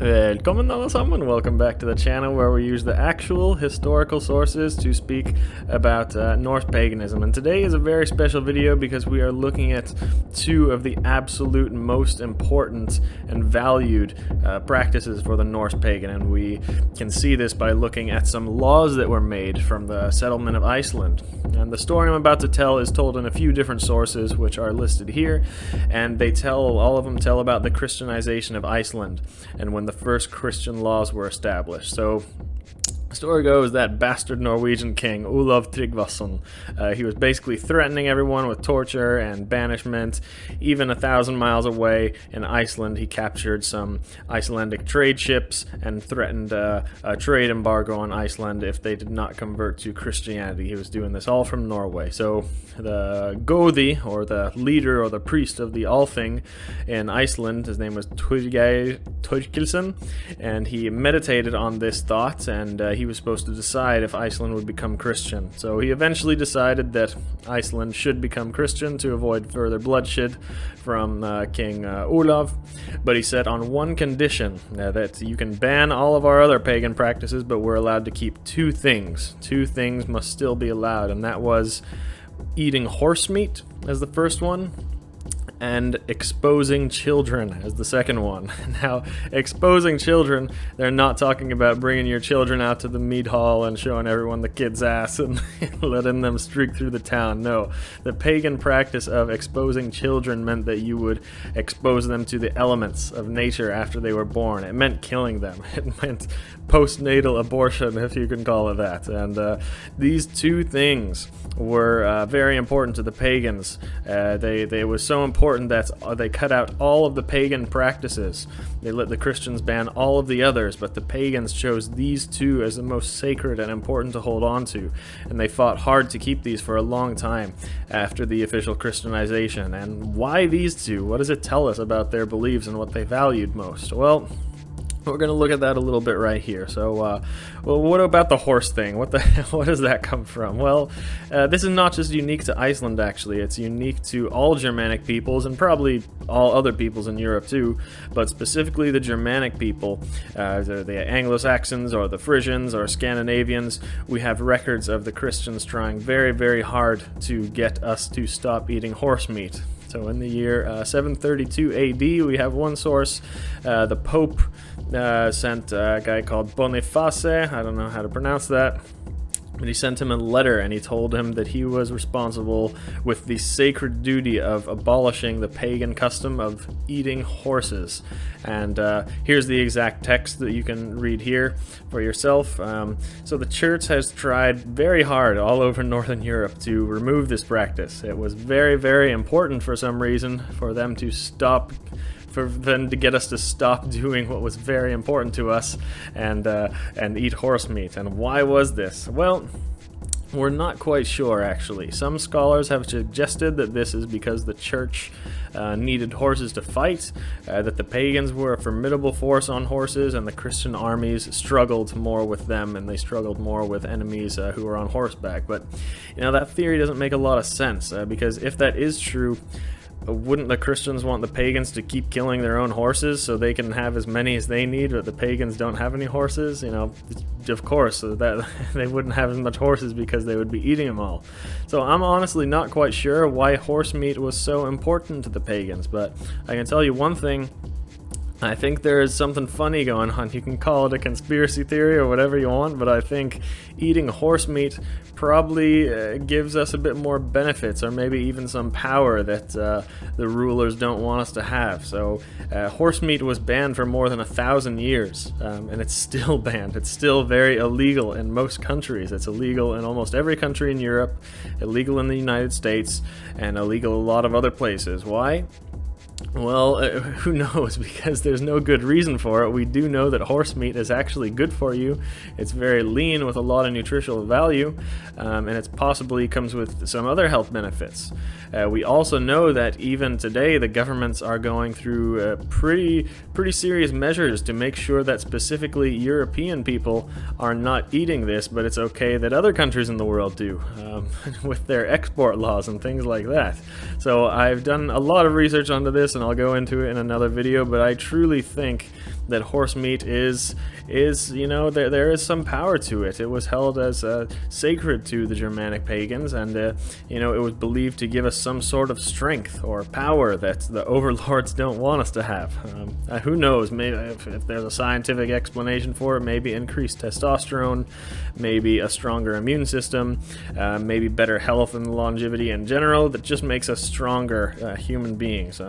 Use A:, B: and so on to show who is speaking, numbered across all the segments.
A: Välkommen alla sammen, welcome back to the channel where we use the actual historical sources to speak about Norse paganism. And today is a very special video because we are looking at two of the absolute most important and valued practices for the Norse pagan. And we can see this by looking at some laws that were made from the settlement of Iceland. And the story I'm about to tell is told in a few different sources, which are listed here. And all of them tell about the Christianization of Iceland and when the first Christian laws were established. So the story goes that bastard Norwegian king, Olav Tryggvason, he was basically threatening everyone with torture and banishment. Even 1,000 miles away in Iceland, he captured some Icelandic trade ships and threatened a trade embargo on Iceland if they did not convert to Christianity. He was doing this all from Norway. So the Godi, or the leader or the priest of the Althing in Iceland, his name was Torgeir Torkelsen, and he meditated on this thought, and he was supposed to decide if Iceland would become Christian. So he eventually decided that Iceland should become Christian to avoid further bloodshed from King Olav, but he said on one condition, that you can ban all of our other pagan practices, but we're allowed to keep two things. Two things must still be allowed, and that was eating horse meat as the first one, and exposing children as the second one. Now, exposing children, they're not talking about bringing your children out to the meat hall and showing everyone the kid's ass and letting them streak through the town. No, the pagan practice of exposing children meant that you would expose them to the elements of nature after they were born. It meant killing them. It meant postnatal abortion, if you can call it that. And these two things were very important to the pagans. They were so important that they cut out all of the pagan practices. They let the Christians ban all of the others, but the pagans chose these two as the most sacred and important to hold on to, and they fought hard to keep these for a long time after the official Christianization. And why these two? What does it tell us about their beliefs and what they valued most? Well, we're going to look at that a little bit right here. So, well, what about the horse thing? What does that come from? Well, this is not just unique to Iceland, actually. It's unique to all Germanic peoples and probably all other peoples in Europe too, but specifically the Germanic people, the Anglo-Saxons or the Frisians or Scandinavians. We have records of the Christians trying very, very hard to get us to stop eating horse meat. So in the year 732 AD, we have one source. The Pope sent a guy called Boniface, I don't know how to pronounce that, but he sent him a letter and he told him that he was responsible with the sacred duty of abolishing the pagan custom of eating horses. And here's the exact text that you can read here for yourself. So the church has tried very hard all over Northern Europe to remove this practice. It was very, very important for some reason for them to get us to stop doing what was very important to us and eat horse meat. And why was this? Well, we're not quite sure, actually. Some scholars have suggested that this is because the church needed horses to fight, that the pagans were a formidable force on horses, and the Christian armies struggled more with them, and they struggled more with enemies who were on horseback. But, you know, that theory doesn't make a lot of sense, because if that is true, wouldn't the Christians want the pagans to keep killing their own horses so they can have as many as they need, but the pagans don't have any horses? You know, of course, that they wouldn't have as much horses because they would be eating them all. So I'm honestly not quite sure why horse meat was so important to the pagans, but I can tell you one thing. I think there is something funny going on. You can call it a conspiracy theory or whatever you want, but I think eating horse meat probably gives us a bit more benefits, or maybe even some power that the rulers don't want us to have. So horse meat was banned for more than 1,000 years, and it's still banned. It's still very illegal in most countries. It's illegal in almost every country in Europe, illegal in the United States, and illegal a lot of other places. Why? Well, who knows, because there's no good reason for it. We do know that horse meat is actually good for you. It's very lean with a lot of nutritional value, and it possibly comes with some other health benefits. We also know that even today the governments are going through pretty serious measures to make sure that specifically European people are not eating this, but it's okay that other countries in the world do, with their export laws and things like that. So I've done a lot of research onto this, and I'll go into it in another video, but I truly think that horse meat is you know, there is some power to it. It was held as sacred to the Germanic pagans, and you know, it was believed to give us some sort of strength or power that the overlords don't want us to have. Who knows? Maybe if there's a scientific explanation for it, maybe increased testosterone, maybe a stronger immune system, maybe better health and longevity in general that just makes us stronger human beings.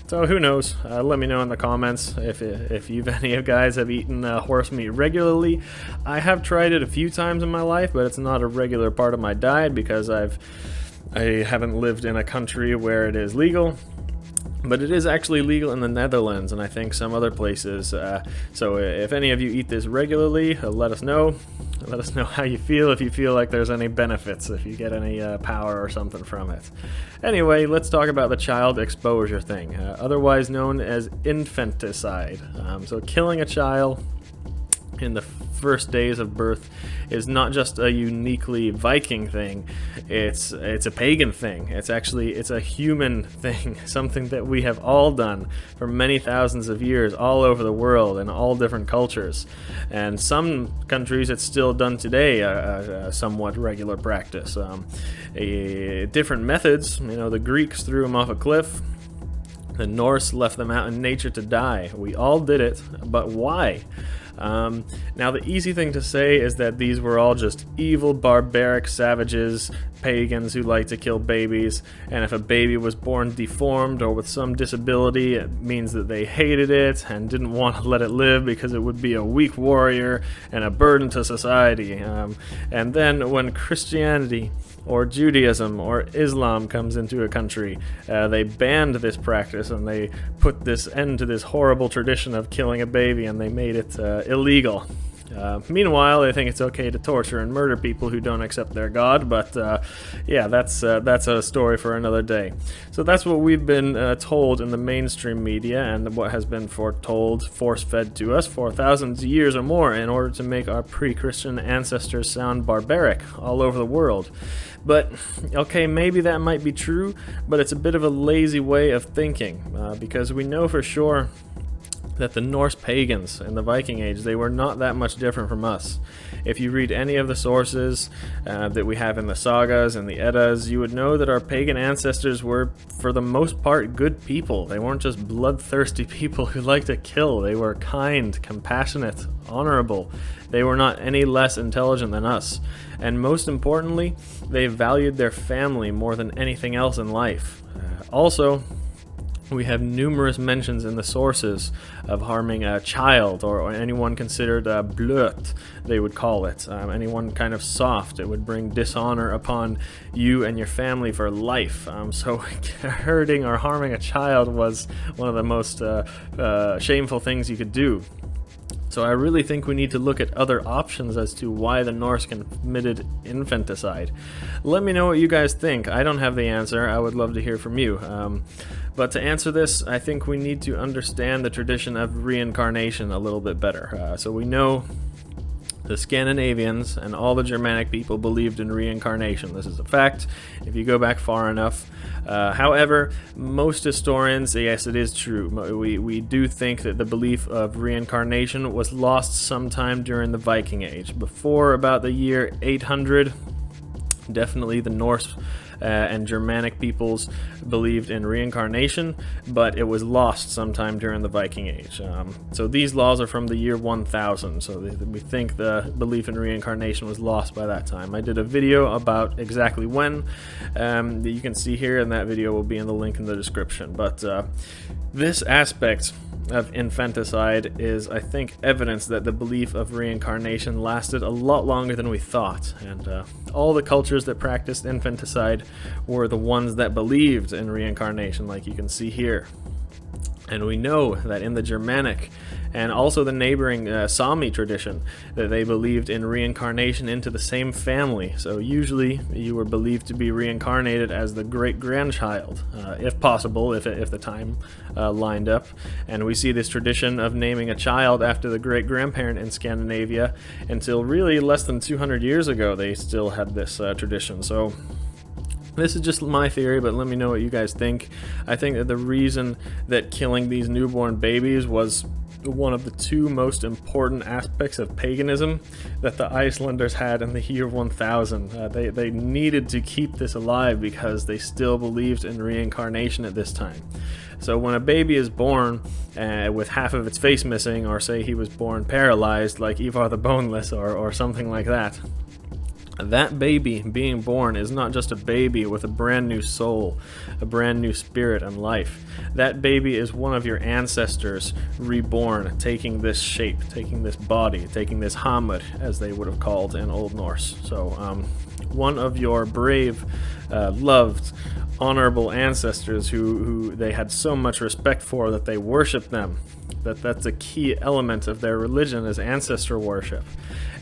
A: So who knows? Let me know in the comments if any of you guys have eaten horse meat regularly. I have tried it a few times in my life, but it's not a regular part of my diet because I haven't lived in a country where it is legal. But it is actually legal in the Netherlands and I think some other places. So if any of you eat this regularly, let us know. Let us know how you feel, if you feel like there's any benefits, if you get any power or something from it. Anyway, let's talk about the child exposure thing, otherwise known as infanticide. So killing a child in the first days of birth is not just a uniquely Viking thing, it's a pagan thing. It's a human thing, something that we have all done for many thousands of years all over the world in all different cultures. And some countries it's still done today, a somewhat regular practice. Different methods, you know, the Greeks threw them off a cliff. The Norse left them out in nature to die. We all did it, but why? Now the easy thing to say is that these were all just evil, barbaric savages, pagans who like to kill babies, and if a baby was born deformed or with some disability, it means that they hated it and didn't want to let it live because it would be a weak warrior and a burden to society. And then when Christianity or Judaism or Islam comes into a country, they banned this practice and they put this end to this horrible tradition of killing a baby, and they made it illegal. Meanwhile, they think it's okay to torture and murder people who don't accept their God, but yeah, that's a story for another day. So that's what we've been told in the mainstream media, and what has been foretold, force-fed to us for thousands of years or more in order to make our pre-Christian ancestors sound barbaric all over the world. But, okay, maybe that might be true, but it's a bit of a lazy way of thinking, because we know for sure that the Norse pagans in the Viking Age, they were not that much different from us. If you read any of the sources that we have in the sagas and the Eddas, you would know that our pagan ancestors were, for the most part, good people. They weren't just bloodthirsty people who liked to kill. They were kind, compassionate, honorable. They were not any less intelligent than us. And most importantly, they valued their family more than anything else in life. Also, we have numerous mentions in the sources of harming a child, or anyone considered blöt, they would call it. Anyone kind of soft. It would bring dishonor upon you and your family for life. So hurting or harming a child was one of the most shameful things you could do. So I really think we need to look at other options as to why the Norse committed infanticide. Let me know what you guys think. I don't have the answer. I would love to hear from you. But to answer this, I think we need to understand the tradition of reincarnation a little bit better. So we know the Scandinavians and all the Germanic people believed in reincarnation. This is a fact if you go back far enough. However, most historians, yes, it is true. We do think that the belief of reincarnation was lost sometime during the Viking Age. Before about the year 800, definitely the Norse and Germanic peoples believed in reincarnation, but it was lost sometime during the Viking Age. So these laws are from the year 1000, so we think the belief in reincarnation was lost by that time. I did a video about exactly when that you can see here, and that video will be in the link in the description. But this aspect of infanticide is, I think, evidence that the belief of reincarnation lasted a lot longer than we thought, and all the cultures that practiced infanticide were the ones that believed in reincarnation, like you can see here. And we know that in the Germanic and also the neighboring Sami tradition, that they believed in reincarnation into the same family. So usually you were believed to be reincarnated as the great-grandchild, if possible, if the time lined up. And we see this tradition of naming a child after the great-grandparent in Scandinavia until really less than 200 years ago they still had this tradition. So this is just my theory, but let me know what you guys think. I think that the reason that killing these newborn babies was one of the two most important aspects of paganism that the Icelanders had in the year 1000. They needed to keep this alive because they still believed in reincarnation at this time. So when a baby is born with half of its face missing, or say he was born paralyzed like Ivar the Boneless or something like that, that baby being born is not just a baby with a brand new soul, a brand new spirit and life. That baby is one of your ancestors reborn, taking this shape, taking this body, taking this hamr, as they would have called in Old Norse. So one of your brave, loved, honorable ancestors who they had so much respect for that they worshiped them. That's a key element of their religion, is ancestor worship.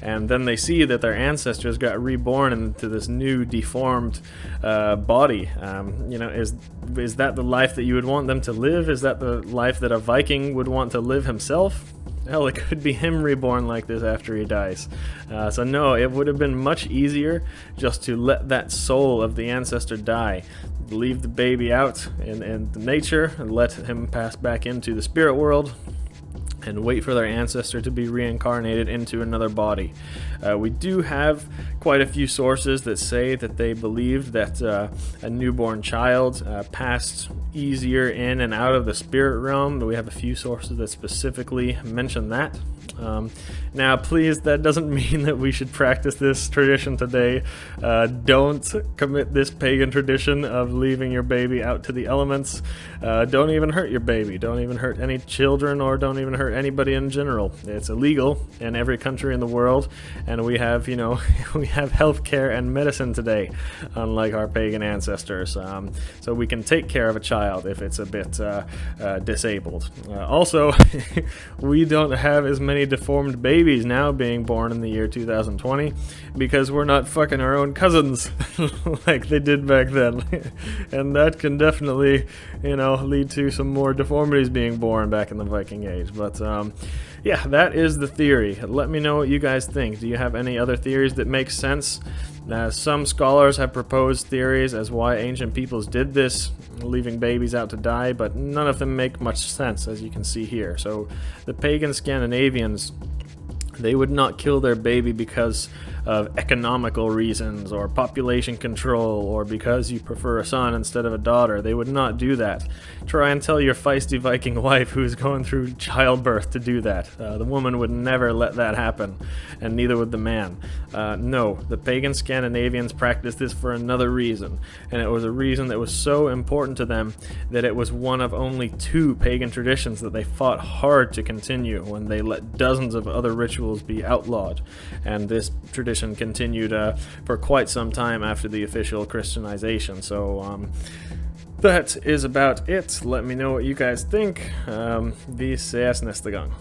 A: And then they see that their ancestors got reborn into this new deformed body. Is that the life that you would want them to live? Is that the life that a Viking would want to live himself? Hell, it could be him reborn like this after he dies. So no, it would have been much easier just to let that soul of the ancestor die, leave the baby out in nature, and let him pass back into the spirit world, and wait for their ancestor to be reincarnated into another body. We do have quite a few sources that say that they believed that a newborn child passed easier in and out of the spirit realm. We have a few sources that specifically mention that. Now, please, that doesn't mean that we should practice this tradition today. Don't commit this pagan tradition of leaving your baby out to the elements. Don't even hurt your baby. Don't even hurt any children, or don't even hurt anybody in general. It's illegal in every country in the world, and we have, we have healthcare and medicine today, unlike our pagan ancestors. So we can take care of a child if it's a bit disabled. Also, we don't have as many deformed babies now being born in the year 2020 because we're not fucking our own cousins like they did back then. And that can definitely, lead to some more deformities being born back in the Viking Age. But yeah, that is the theory. Let me know what you guys think. Do you have any other theories that make sense? Some scholars have proposed theories as why ancient peoples did this, leaving babies out to die, but none of them make much sense, as you can see here. So the pagan Scandinavians, they would not kill their baby because of economical reasons or population control, or because you prefer a son instead of a daughter. They would not do that. Try and tell your feisty Viking wife who's going through childbirth to do that. The woman would never let that happen, and neither would the man. No, the pagan Scandinavians practiced this for another reason, and it was a reason that was so important to them that it was one of only 2 pagan traditions that they fought hard to continue when they let dozens of other rituals be outlawed. And this tradition continued for quite some time after the official Christianization. So that is about it. Let me know what you guys think. Vi ses nästa gång.